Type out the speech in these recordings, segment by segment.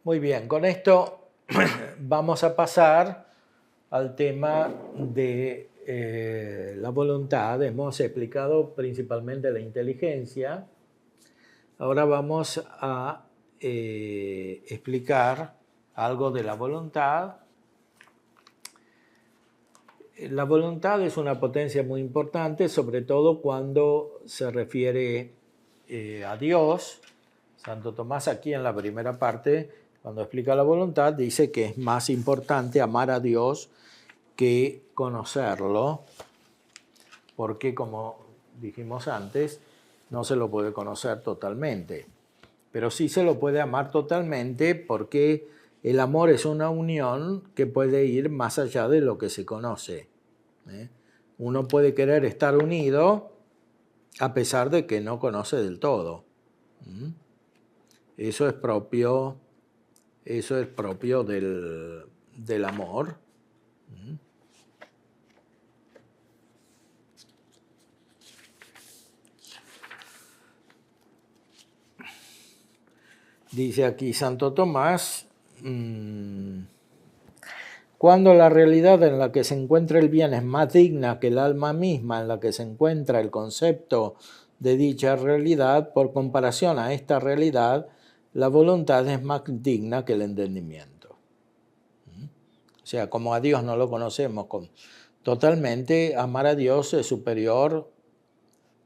Muy bien, con esto vamos a pasar al tema de la voluntad. Hemos explicado principalmente la inteligencia. Ahora vamos a explicar algo de la voluntad. La voluntad es una potencia muy importante, sobre todo cuando se refiere a Dios. Santo Tomás aquí en la primera parte, cuando explica la voluntad, dice que es más importante amar a Dios que conocerlo, porque como dijimos antes, no se lo puede conocer totalmente, pero sí se lo puede amar totalmente porque el amor es una unión que puede ir más allá de lo que se conoce. Uno puede querer estar unido a pesar de que no conoce del todo. Eso es propio del amor. Dice aquí Santo Tomás, cuando la realidad en la que se encuentra el bien es más digna que el alma misma en la que se encuentra el concepto de dicha realidad, por comparación a esta realidad, la voluntad es más digna que el entendimiento. O sea, como a Dios no lo conocemos totalmente, amar a Dios es superior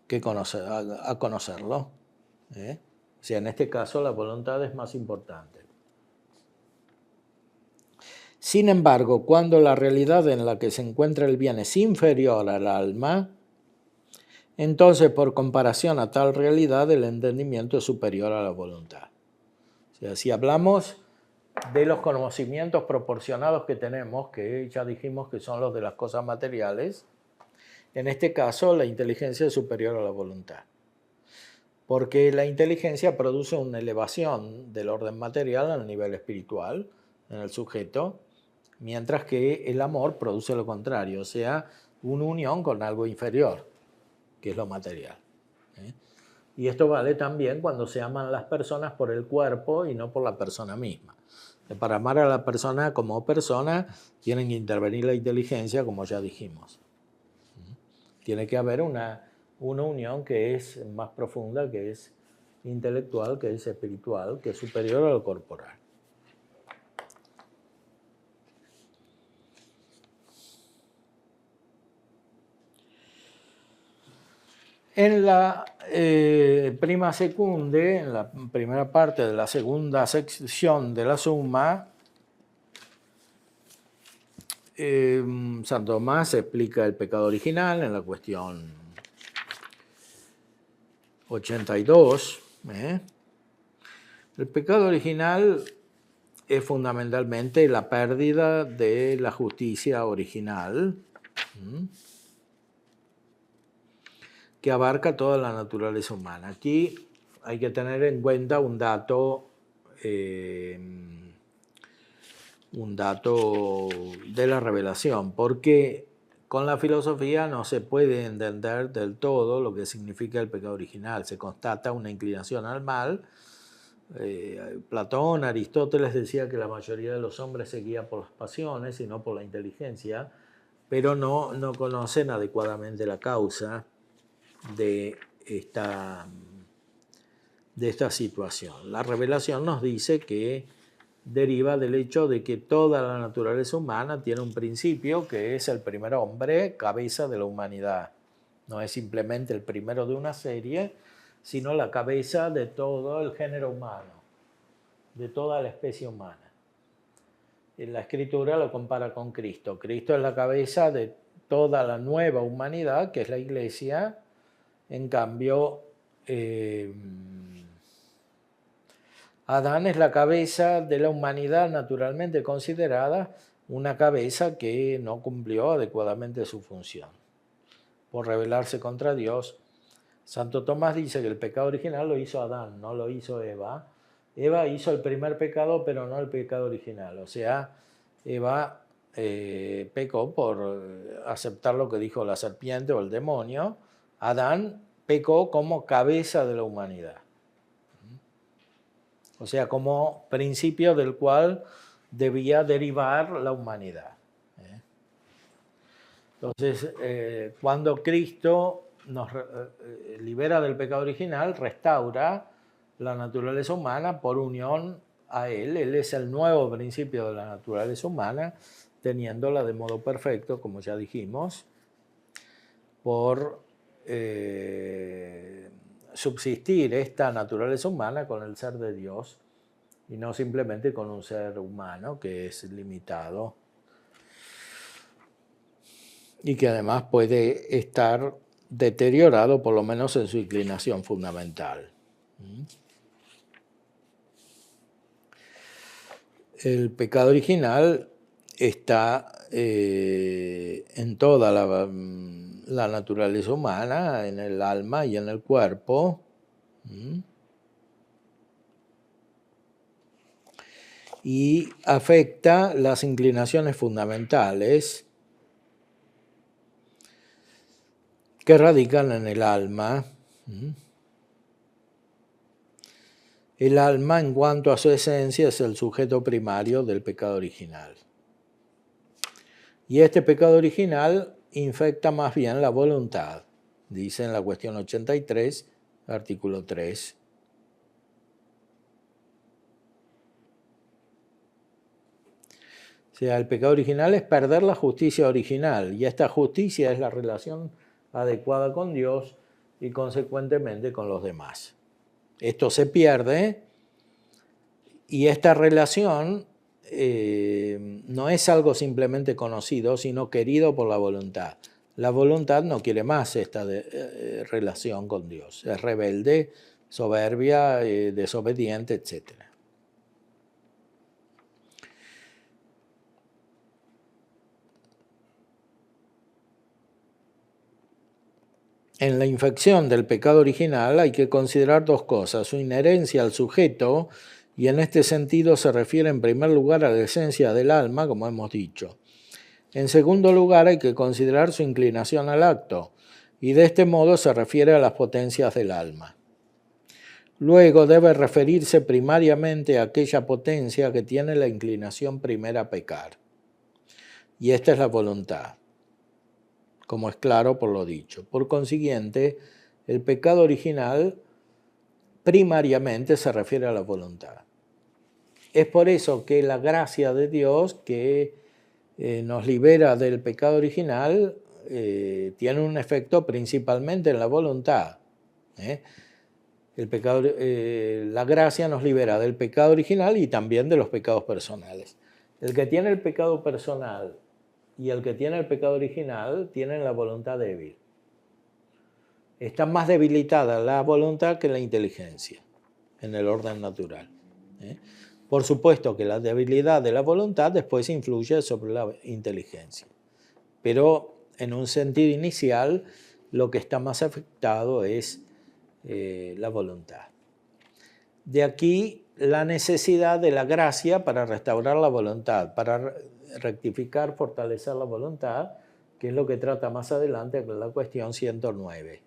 que a conocerlo. O sea, en este caso la voluntad es más importante. Sin embargo, cuando la realidad en la que se encuentra el bien es inferior al alma, entonces por comparación a tal realidad el entendimiento es superior a la voluntad. O sea, si hablamos de los conocimientos proporcionados que tenemos, que ya dijimos que son los de las cosas materiales, en este caso la inteligencia es superior a la voluntad. Porque la inteligencia produce una elevación del orden material al nivel espiritual en el sujeto, mientras que el amor produce lo contrario, o sea, una unión con algo inferior, que es lo material. Y esto vale también cuando se aman las personas por el cuerpo y no por la persona misma. Para amar a la persona como persona, tienen que intervenir la inteligencia, como ya dijimos. Tiene que haber una unión que es más profunda, que es intelectual, que es espiritual, que es superior a lo corporal. En la prima secunde, en la primera parte de la segunda sección de la Summa, Santo Tomás explica el pecado original en la cuestión 82. El pecado original es fundamentalmente la pérdida de la justicia original, que abarca toda la naturaleza humana. Aquí hay que tener en cuenta un dato de la revelación, porque con la filosofía no se puede entender del todo lo que significa el pecado original. Se constata una inclinación al mal. Platón, Aristóteles decía que la mayoría de los hombres se guía por las pasiones y no por la inteligencia, pero no conocen adecuadamente la causa de esta situación. La revelación nos dice que deriva del hecho de que toda la naturaleza humana tiene un principio que es el primer hombre, cabeza de la humanidad. No es simplemente el primero de una serie, sino la cabeza de todo el género humano, de toda la especie humana. En la Escritura lo compara con Cristo. Cristo es la cabeza de toda la nueva humanidad, que es la Iglesia. En cambio, Adán es la cabeza de la humanidad naturalmente considerada, una cabeza que no cumplió adecuadamente su función. Por rebelarse contra Dios, Santo Tomás dice que el pecado original lo hizo Adán, no lo hizo Eva. Eva hizo el primer pecado, pero no el pecado original. O sea, Eva pecó por aceptar lo que dijo la serpiente o el demonio. Adán pecó como cabeza de la humanidad. o sea, como principio del cual debía derivar la humanidad. Entonces, cuando Cristo nos libera del pecado original, restaura la naturaleza humana por unión a Él. Él es el nuevo principio de la naturaleza humana, teniéndola de modo perfecto, como ya dijimos, por subsistir esta naturaleza humana con el ser de Dios y no simplemente con un ser humano que es limitado y que además puede estar deteriorado, por lo menos en su inclinación fundamental. El pecado original está en toda la naturaleza humana, en el alma y en el cuerpo. Y afecta las inclinaciones fundamentales que radican en el alma. El alma, en cuanto a su esencia, es el sujeto primario del pecado original. Y este pecado original infecta más bien la voluntad, dice en la cuestión 83, artículo 3. O sea, el pecado original es perder la justicia original, y esta justicia es la relación adecuada con Dios y consecuentemente con los demás. Esto se pierde y esta relación no es algo simplemente conocido, sino querido por la voluntad. La voluntad no quiere más esta relación con Dios. Es rebelde, soberbia, desobediente, etc. En la infección del pecado original hay que considerar dos cosas: su inherencia al sujeto, y en este sentido se refiere en primer lugar a la esencia del alma, como hemos dicho. En segundo lugar hay que considerar su inclinación al acto, y de este modo se refiere a las potencias del alma. Luego debe referirse primariamente a aquella potencia que tiene la inclinación primera a pecar, y esta es la voluntad, como es claro por lo dicho. Por consiguiente, el pecado original primariamente se refiere a la voluntad. Es por eso que la gracia de Dios, que nos libera del pecado original, tiene un efecto principalmente en la voluntad. La gracia nos libera del pecado original y también de los pecados personales. El que tiene el pecado personal y el que tiene el pecado original tienen la voluntad débil. Está más debilitada la voluntad que la inteligencia en el orden natural. Por supuesto que la debilidad de la voluntad después influye sobre la inteligencia, pero en un sentido inicial lo que está más afectado es la voluntad. De aquí la necesidad de la gracia para restaurar la voluntad, para rectificar, fortalecer la voluntad, que es lo que trata más adelante con la cuestión 109.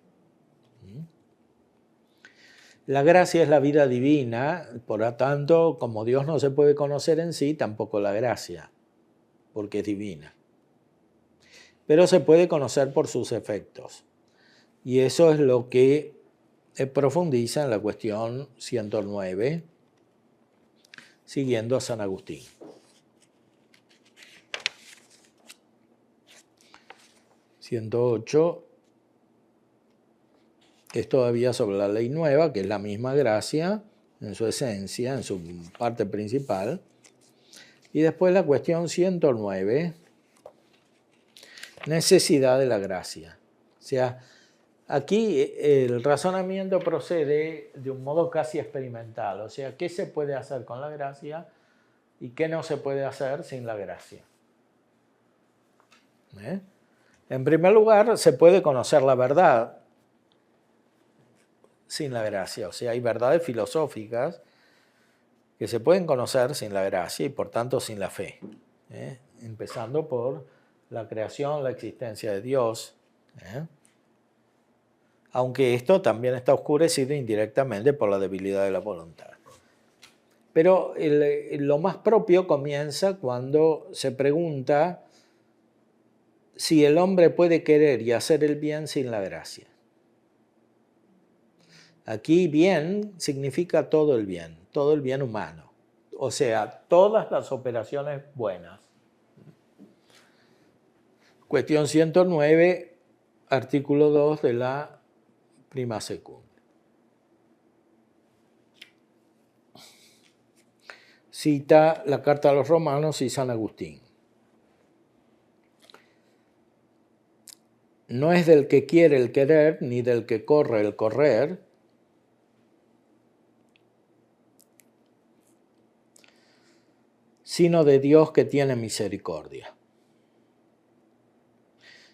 La gracia es la vida divina, por lo tanto, como Dios no se puede conocer en sí, tampoco la gracia, porque es divina. Pero se puede conocer por sus efectos. Y eso es lo que profundiza en la cuestión 109, siguiendo a San Agustín. (108) es todavía sobre la ley nueva, que es la misma gracia en su esencia, en su parte principal. Y después la cuestión 109, necesidad de la gracia. O sea, aquí el razonamiento procede de un modo casi experimental. O sea, ¿qué se puede hacer con la gracia y qué no se puede hacer sin la gracia? En primer lugar, se puede conocer la verdad sin la gracia. O sea, hay verdades filosóficas que se pueden conocer sin la gracia y por tanto sin la fe. Empezando por la creación, la existencia de Dios. Aunque esto también está oscurecido indirectamente por la debilidad de la voluntad. Pero lo más propio comienza cuando se pregunta si el hombre puede querer y hacer el bien sin la gracia. Aquí bien significa todo el bien humano. O sea, todas las operaciones buenas. Cuestión 109, artículo 2 de la prima secunda. Cita la carta a los Romanos y San Agustín. No es del que quiere el querer, ni del que corre el correr, sino de Dios que tiene misericordia.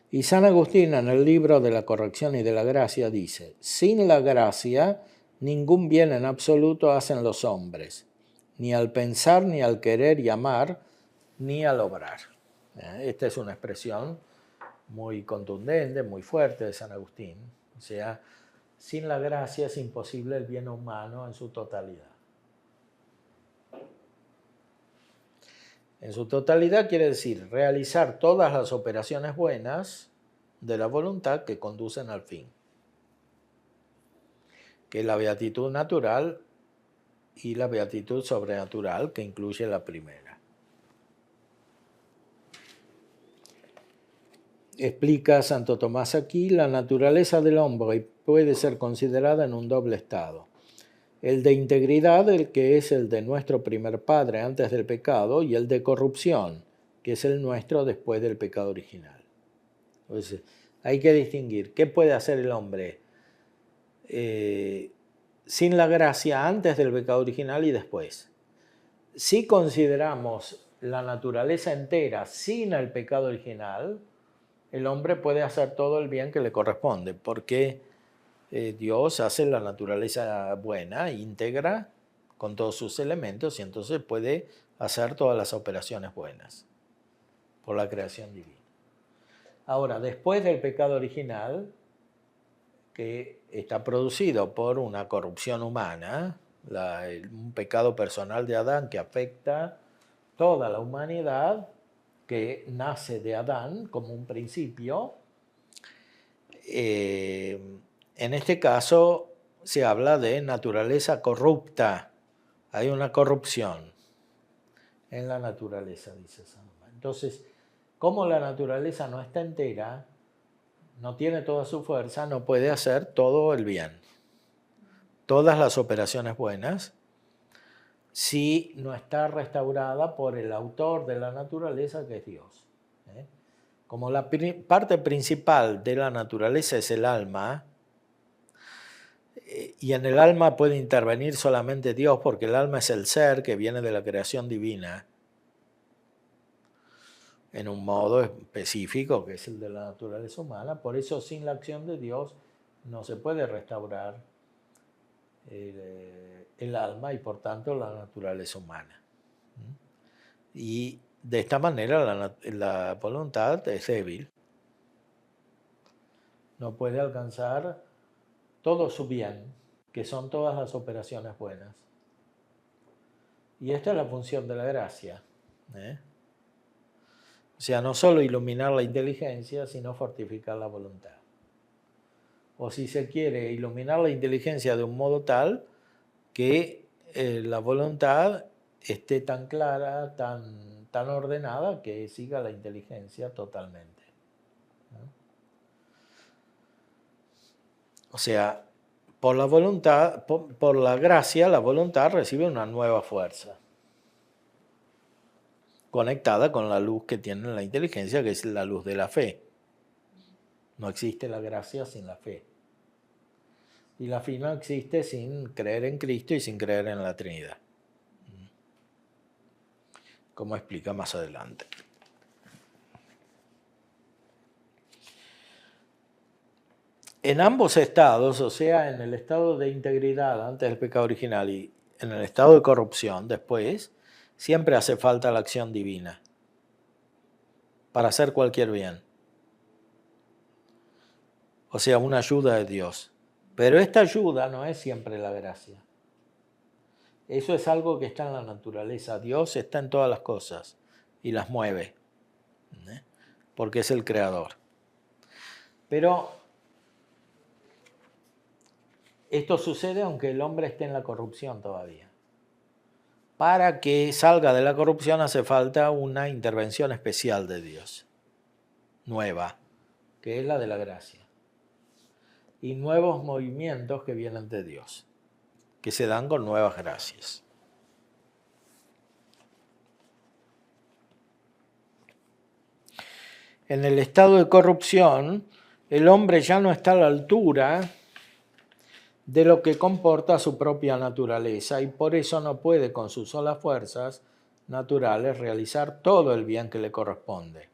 Y San Agustín en el libro de la corrección y de la gracia dice, sin la gracia ningún bien en absoluto hacen los hombres, ni al pensar, ni al querer y amar, ni al obrar. Esta es una expresión muy contundente, muy fuerte de San Agustín. O sea, sin la gracia es imposible el bien humano en su totalidad. En su totalidad quiere decir realizar todas las operaciones buenas de la voluntad que conducen al fin, que es la beatitud natural y la beatitud sobrenatural, que incluye la primera. Explica Santo Tomás aquí, la naturaleza del hombre puede ser considerada en un doble estado. El de integridad, el que es el de nuestro primer padre antes del pecado, y el de corrupción, que es el nuestro después del pecado original. Entonces, hay que distinguir qué puede hacer el hombre sin la gracia antes del pecado original y después. Si consideramos la naturaleza entera sin el pecado original, el hombre puede hacer todo el bien que le corresponde, porque Dios hace la naturaleza buena, íntegra, con todos sus elementos, y entonces puede hacer todas las operaciones buenas por la creación divina. Ahora, después del pecado original, que está producido por una corrupción humana, un pecado personal de Adán que afecta toda la humanidad, que nace de Adán como un principio, en este caso se habla de naturaleza corrupta. Hay una corrupción en la naturaleza, dice San Juan. Entonces, como la naturaleza no está entera, no tiene toda su fuerza, no puede hacer todo el bien, todas las operaciones buenas, si no está restaurada por el autor de la naturaleza, que es Dios. Como la parte principal de la naturaleza es el alma, y en el alma puede intervenir solamente Dios, porque el alma es el ser que viene de la creación divina, en un modo específico, que es el de la naturaleza humana. Por eso, sin la acción de Dios, no se puede restaurar el alma y, por tanto, la naturaleza humana. Y de esta manera la voluntad es débil. No puede alcanzar todo su bien, que son todas las operaciones buenas. Y esta es la función de la gracia. O sea, no solo iluminar la inteligencia, sino fortificar la voluntad. O si se quiere, iluminar la inteligencia de un modo tal que la voluntad esté tan clara, tan ordenada, que siga la inteligencia totalmente. O sea, por la voluntad, por la gracia, la voluntad recibe una nueva fuerza, conectada con la luz que tiene la inteligencia, que es la luz de la fe. No existe la gracia sin la fe. Y la fe no existe sin creer en Cristo y sin creer en la Trinidad, como explica más adelante. En ambos estados, o sea, en el estado de integridad antes del pecado original y en el estado de corrupción después, siempre hace falta la acción divina para hacer cualquier bien. O sea, una ayuda de Dios. Pero esta ayuda no es siempre la gracia. Eso es algo que está en la naturaleza. Dios está en todas las cosas y las mueve, porque es el creador. Pero esto sucede aunque el hombre esté en la corrupción todavía. Para que salga de la corrupción hace falta una intervención especial de Dios, nueva, que es la de la gracia. Y nuevos movimientos que vienen de Dios, que se dan con nuevas gracias. En el estado de corrupción, el hombre ya no está a la altura de lo que comporta su propia naturaleza y por eso no puede con sus solas fuerzas naturales realizar todo el bien que le corresponde.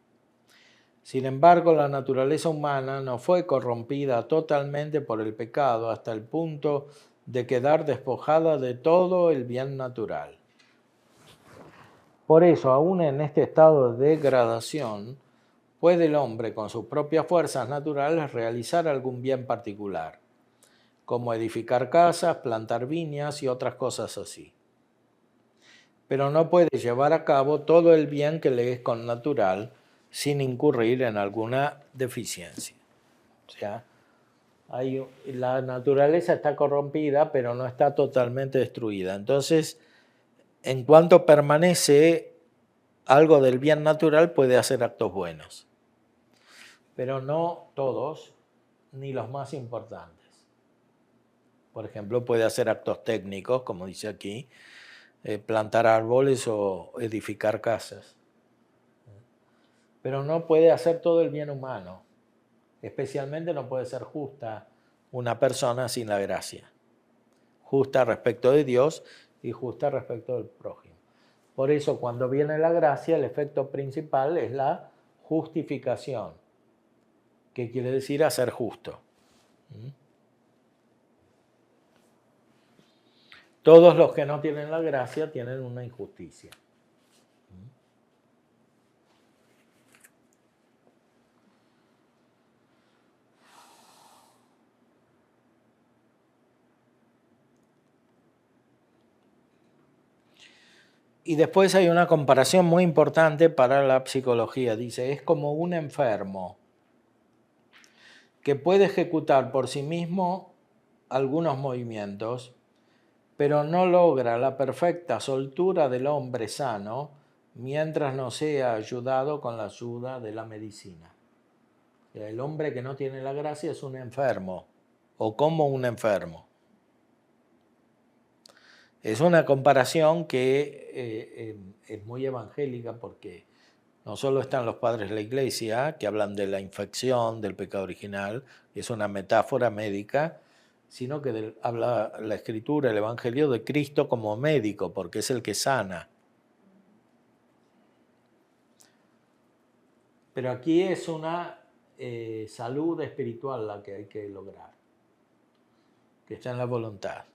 Sin embargo, la naturaleza humana no fue corrompida totalmente por el pecado hasta el punto de quedar despojada de todo el bien natural. Por eso, aún en este estado de degradación, puede el hombre con sus propias fuerzas naturales realizar algún bien particular, como edificar casas, plantar viñas y otras cosas así. Pero no puede llevar a cabo todo el bien que le es connatural sin incurrir en alguna deficiencia. O sea, la naturaleza está corrompida, pero no está totalmente destruida. Entonces, en cuanto permanece algo del bien natural, puede hacer actos buenos. Pero no todos, ni los más importantes. Por ejemplo, puede hacer actos técnicos, como dice aquí, plantar árboles o edificar casas. Pero no puede hacer todo el bien humano. Especialmente no puede ser justa una persona sin la gracia. Justa respecto de Dios y justa respecto del prójimo. Por eso, cuando viene la gracia, el efecto principal es la justificación, que quiere decir hacer justo. Todos los que no tienen la gracia tienen una injusticia. Y después hay una comparación muy importante para la psicología. Dice, es como un enfermo que puede ejecutar por sí mismo algunos movimientos, pero no logra la perfecta soltura del hombre sano mientras no sea ayudado con la ayuda de la medicina. El hombre que no tiene la gracia es un enfermo, o como un enfermo. Es una comparación que es muy evangélica porque no solo están los padres de la iglesia que hablan de la infección, del pecado original, es una metáfora médica, sino que habla la Escritura, el Evangelio de Cristo como médico, porque es el que sana. Pero aquí es una salud espiritual la que hay que lograr, que está en la voluntad.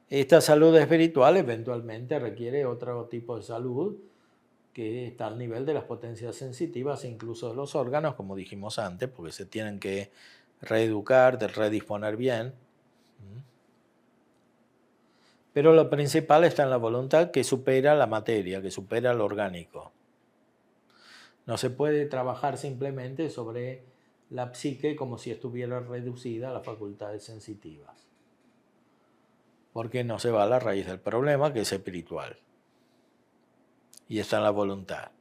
Esta salud espiritual eventualmente requiere otro tipo de salud que está al nivel de las potencias sensitivas e incluso de los órganos, como dijimos antes, porque se tienen que reeducar, de redisponer bien. Pero lo principal está en la voluntad que supera la materia, que supera lo orgánico. No se puede trabajar simplemente sobre la psique como si estuviera reducida a las facultades sensitivas, porque no se va a la raíz del problema, que es espiritual. Y está en la voluntad.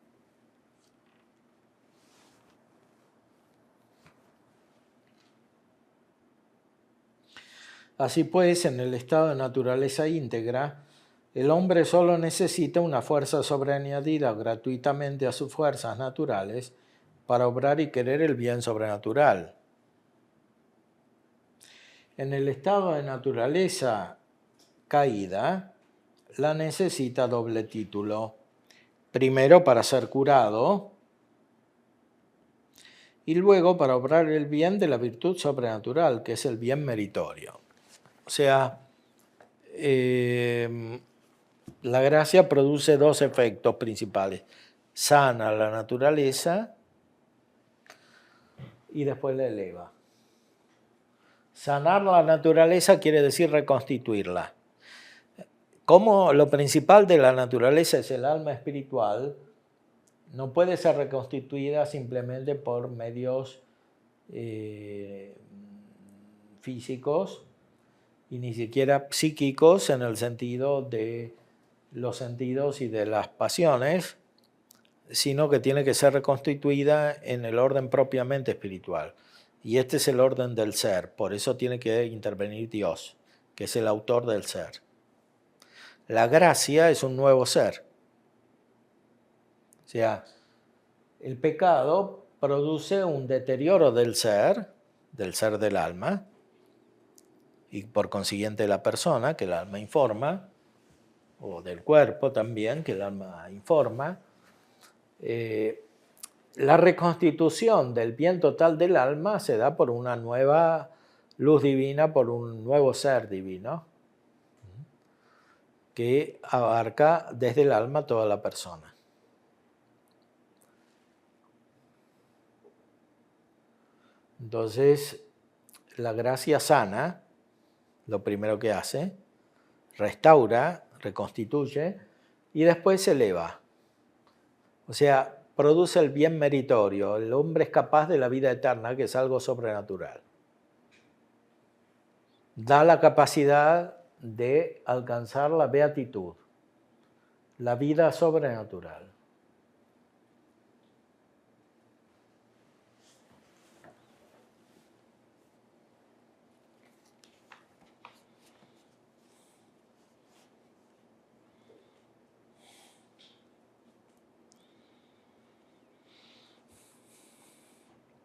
Así pues, en el estado de naturaleza íntegra, el hombre solo necesita una fuerza sobreañadida gratuitamente a sus fuerzas naturales para obrar y querer el bien sobrenatural. En el estado de naturaleza caída, la necesita doble título. Primero para ser curado y luego para obrar el bien de la virtud sobrenatural, que es el bien meritorio. O sea, la gracia produce dos efectos principales. Sana la naturaleza y después la eleva. Sanar la naturaleza quiere decir reconstituirla. como lo principal de la naturaleza es el alma espiritual, no puede ser reconstituida simplemente por medios físicos y ni siquiera psíquicos en el sentido de los sentidos y de las pasiones, sino que tiene que ser reconstituida en el orden propiamente espiritual. Y este es el orden del ser, por eso tiene que intervenir Dios, que es el autor del ser. La gracia es un nuevo ser. O sea, el pecado produce un deterioro del ser del alma, y por consiguiente de la persona, que el alma informa, o del cuerpo también, que el alma informa. La reconstitución del bien total del alma se da por una nueva luz divina, por un nuevo ser divino, que abarca desde el alma toda la persona. Entonces, la gracia sana, lo primero que hace, restaura, reconstituye y después se eleva. O sea, produce el bien meritorio. El hombre es capaz de la vida eterna, que es algo sobrenatural. Da la capacidad de alcanzar la beatitud, la vida sobrenatural.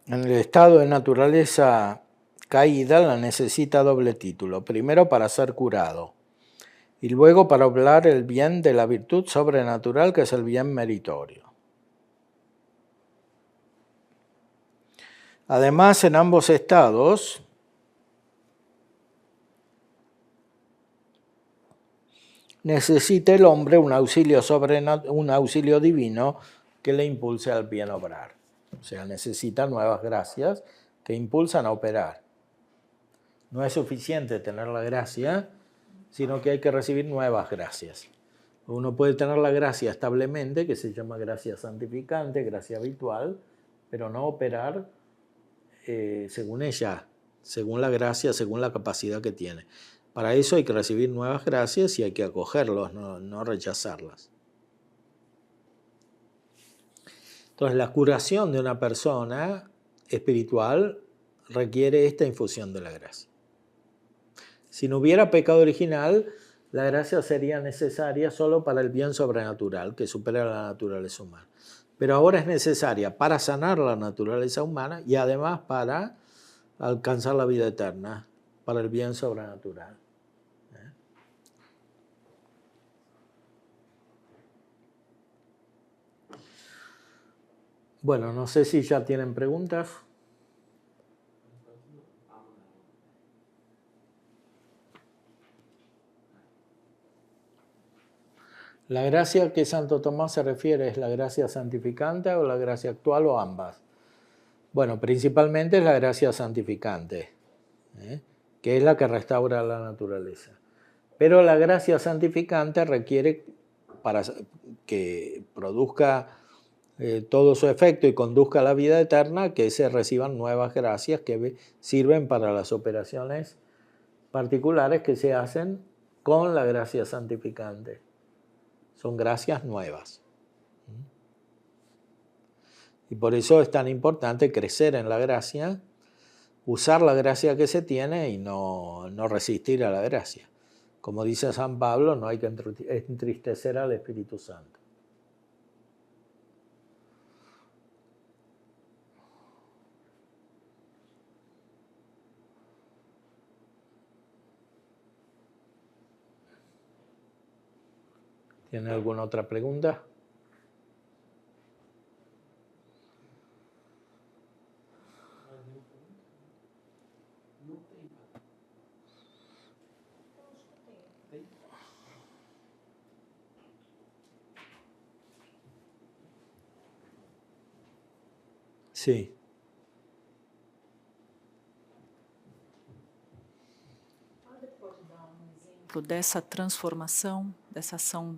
En el estado de naturaleza caída la necesita doble título. Primero para ser curado y luego para obrar el bien de la virtud sobrenatural, que es el bien meritorio. Además, en ambos estados necesita el hombre un auxilio divino que le impulse al bien obrar. O sea, necesita nuevas gracias que impulsan a operar. No es suficiente tener la gracia, sino que hay que recibir nuevas gracias. Uno puede tener la gracia establemente, que se llama gracia santificante, gracia habitual, pero no operar según ella, según la gracia, según la capacidad que tiene. Para eso hay que recibir nuevas gracias y hay que acogerlos, no rechazarlas. Entonces, la curación de una persona espiritual requiere esta infusión de la gracia. Si no hubiera pecado original, la gracia sería necesaria solo para el bien sobrenatural, que supera la naturaleza humana. Pero ahora es necesaria para sanar la naturaleza humana y además para alcanzar la vida eterna, para el bien sobrenatural. Bueno, no sé si ya tienen preguntas. La gracia que Santo Tomás se refiere es la gracia santificante o la gracia actual o ambas. Bueno, principalmente es la gracia santificante, que es la que restaura la naturaleza. Pero la gracia santificante requiere, para que produzca todo su efecto y conduzca a la vida eterna, que se reciban nuevas gracias que sirven para las operaciones particulares que se hacen con la gracia santificante. Son gracias nuevas. Y por eso es tan importante crecer en la gracia, usar la gracia que se tiene y no resistir a la gracia. Como dice San Pablo, no hay que entristecer al Espíritu Santo. ¿Tiene alguna otra pregunta? Sí. Pode pôr dar um exemplo exemplo dessa transformação, dessa ação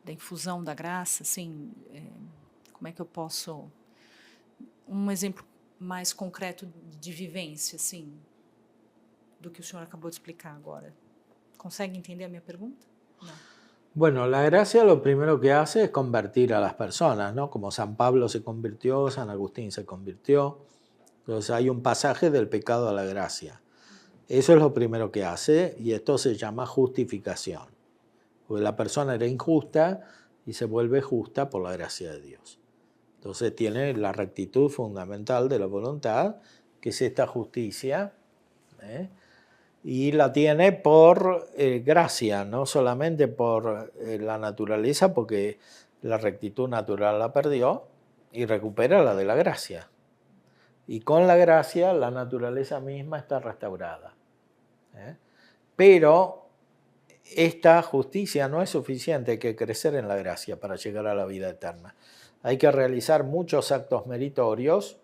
da infusão da graça, assim, como é que eu posso... Um exemplo mais concreto de vivência, assim, do que o senhor acabou de explicar agora. ¿Consegue entender a minha pergunta? No. Bueno, la gracia lo primero que hace es convertir a las personas, ¿no? Como San Pablo se convirtió, San Agustín se convirtió. Entonces hay un pasaje del pecado a la gracia. Eso es lo primero que hace y esto se llama justificación. Porque la persona era injusta y se vuelve justa por la gracia de Dios. Entonces tiene la rectitud fundamental de la voluntad, que es esta justicia, y la tiene por gracia, no solamente por la naturaleza, porque la rectitud natural la perdió y recupera la de la gracia. Y con la gracia la naturaleza misma está restaurada. Pero esta justicia no es suficiente, hay que crecer en la gracia para llegar a la vida eterna. Hay que realizar muchos actos meritorios,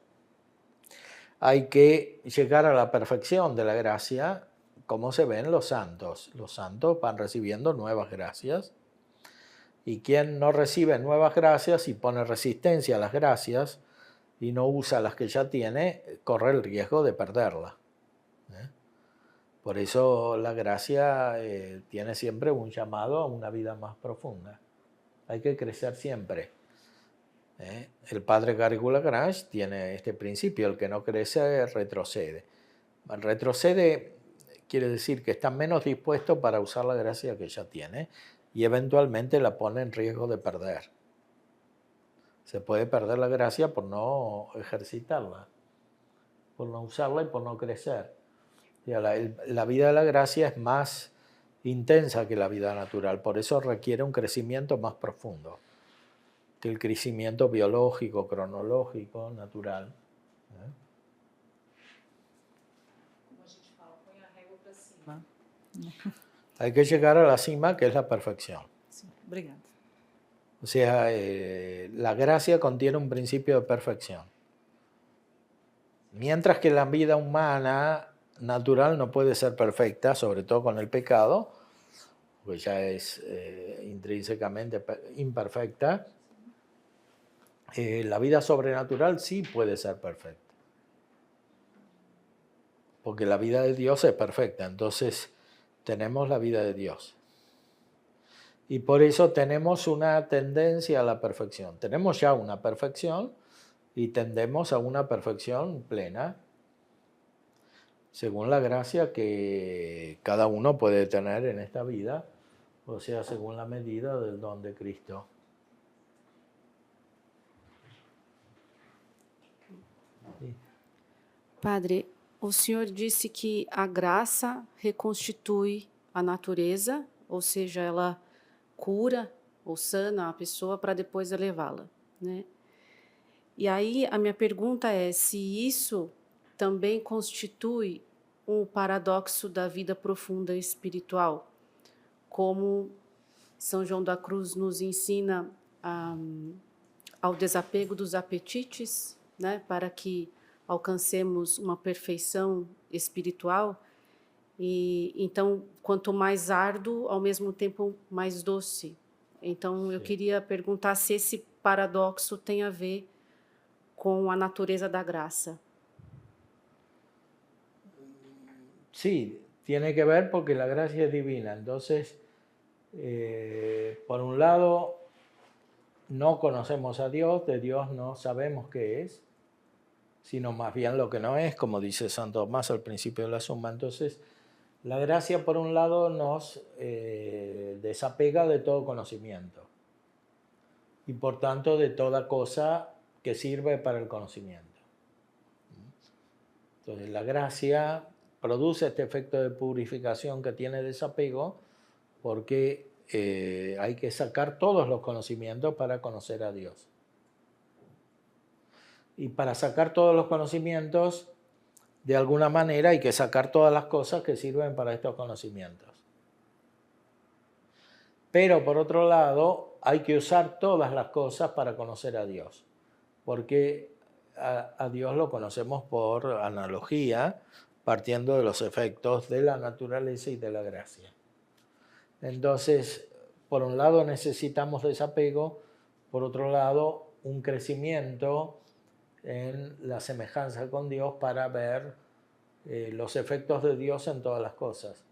hay que llegar a la perfección de la gracia, como se ven los santos. Los santos van recibiendo nuevas gracias, y quien no recibe nuevas gracias y pone resistencia a las gracias y no usa las que ya tiene, corre el riesgo de perderla. Por eso la gracia tiene siempre un llamado a una vida más profunda. Hay que crecer siempre. El padre Garrigou-Lagrange tiene este principio: el que no crece retrocede. Retrocede quiere decir que está menos dispuesto para usar la gracia que ya tiene y eventualmente la pone en riesgo de perder. Se puede perder la gracia por no ejercitarla, por no usarla y por no crecer. La vida de la gracia es más intensa que la vida natural, por eso requiere un crecimiento más profundo que el crecimiento biológico, cronológico, natural. Hay que llegar a la cima, que es la perfección. Sí, obrigada. O sea, la gracia contiene un principio de perfección. Mientras que la vida humana natural no puede ser perfecta, sobre todo con el pecado, porque ya es intrínsecamente imperfecta, la vida sobrenatural sí puede ser perfecta. Porque la vida de Dios es perfecta, entonces tenemos la vida de Dios. Y por eso tenemos una tendencia a la perfección. Tenemos ya una perfección y tendemos a una perfección plena, según la gracia que cada uno puede tener en esta vida, o sea, según la medida del don de Cristo. Sí. Padre, o senhor disse que a graça reconstitui a natureza, ou seja, ela cura ou sana a pessoa para depois elevá-la, né? E aí a minha pergunta é se isso também constitui um paradoxo da vida profunda espiritual, como São João da Cruz nos ensina ao desapego dos apetites, né, para que alcancemos uma perfeição espiritual. E então, quanto mais árduo, ao mesmo tempo mais doce. Então, eu queria perguntar se esse paradoxo tem a ver com a natureza da graça. Sí, tiene que ver porque la gracia es divina. Entonces, por un lado, no conocemos a Dios, de Dios no sabemos qué es, sino más bien lo que no es, como dice Santo Tomás al principio de la Suma. Entonces, la gracia, por un lado, nos desapega de todo conocimiento y, por tanto, de toda cosa que sirve para el conocimiento. Entonces, la gracia produce este efecto de purificación que tiene desapego porque hay que sacar todos los conocimientos para conocer a Dios. Y para sacar todos los conocimientos, de alguna manera hay que sacar todas las cosas que sirven para estos conocimientos. Pero por otro lado, hay que usar todas las cosas para conocer a Dios, porque a Dios lo conocemos por analogía, partiendo de los efectos de la naturaleza y de la gracia. Entonces, por un lado necesitamos desapego, por otro lado un crecimiento en la semejanza con Dios para ver los efectos de Dios en todas las cosas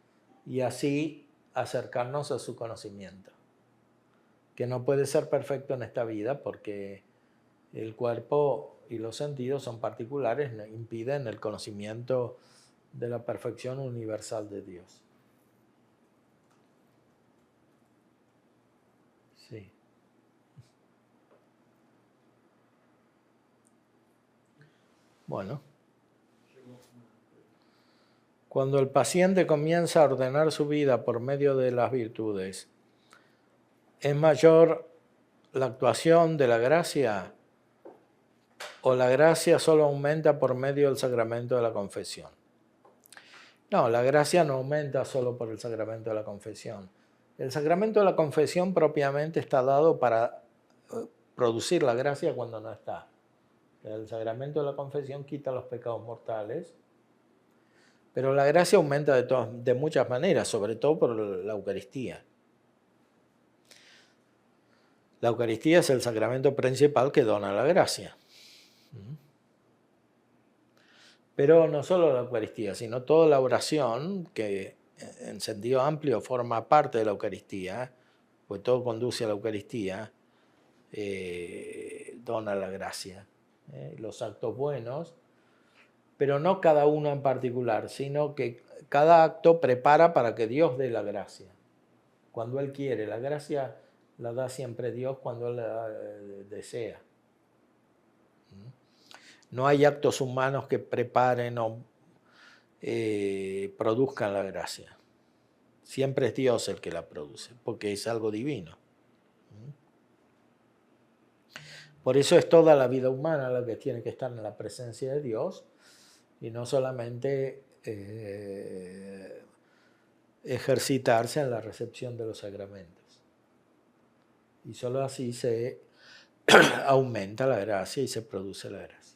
y así acercarnos a su conocimiento, que no puede ser perfecto en esta vida porque el cuerpo y los sentidos son particulares, impiden el conocimiento de la perfección universal de Dios. Sí. Bueno. Cuando el paciente comienza a ordenar su vida por medio de las virtudes, ¿es mayor la actuación de la gracia o la gracia solo aumenta por medio del sacramento de la confesión? No, la gracia no aumenta solo por el sacramento de la confesión. El sacramento de la confesión propiamente está dado para producir la gracia cuando no está. El sacramento de la confesión quita los pecados mortales, pero la gracia aumenta de muchas maneras, sobre todo por la Eucaristía. La Eucaristía es el sacramento principal que dona la gracia. Pero no solo la Eucaristía, sino toda la oración, que en sentido amplio forma parte de la Eucaristía, pues todo conduce a la Eucaristía, dona la gracia. Los actos buenos, pero no cada uno en particular, sino que cada acto prepara para que Dios dé la gracia. Cuando Él quiere, la gracia la da siempre Dios cuando Él la desea. No hay actos humanos que preparen o produzcan la gracia. Siempre es Dios el que la produce, porque es algo divino. Por eso es toda la vida humana la que tiene que estar en la presencia de Dios y no solamente ejercitarse en la recepción de los sacramentos. Y solo así se aumenta la gracia y se produce la gracia.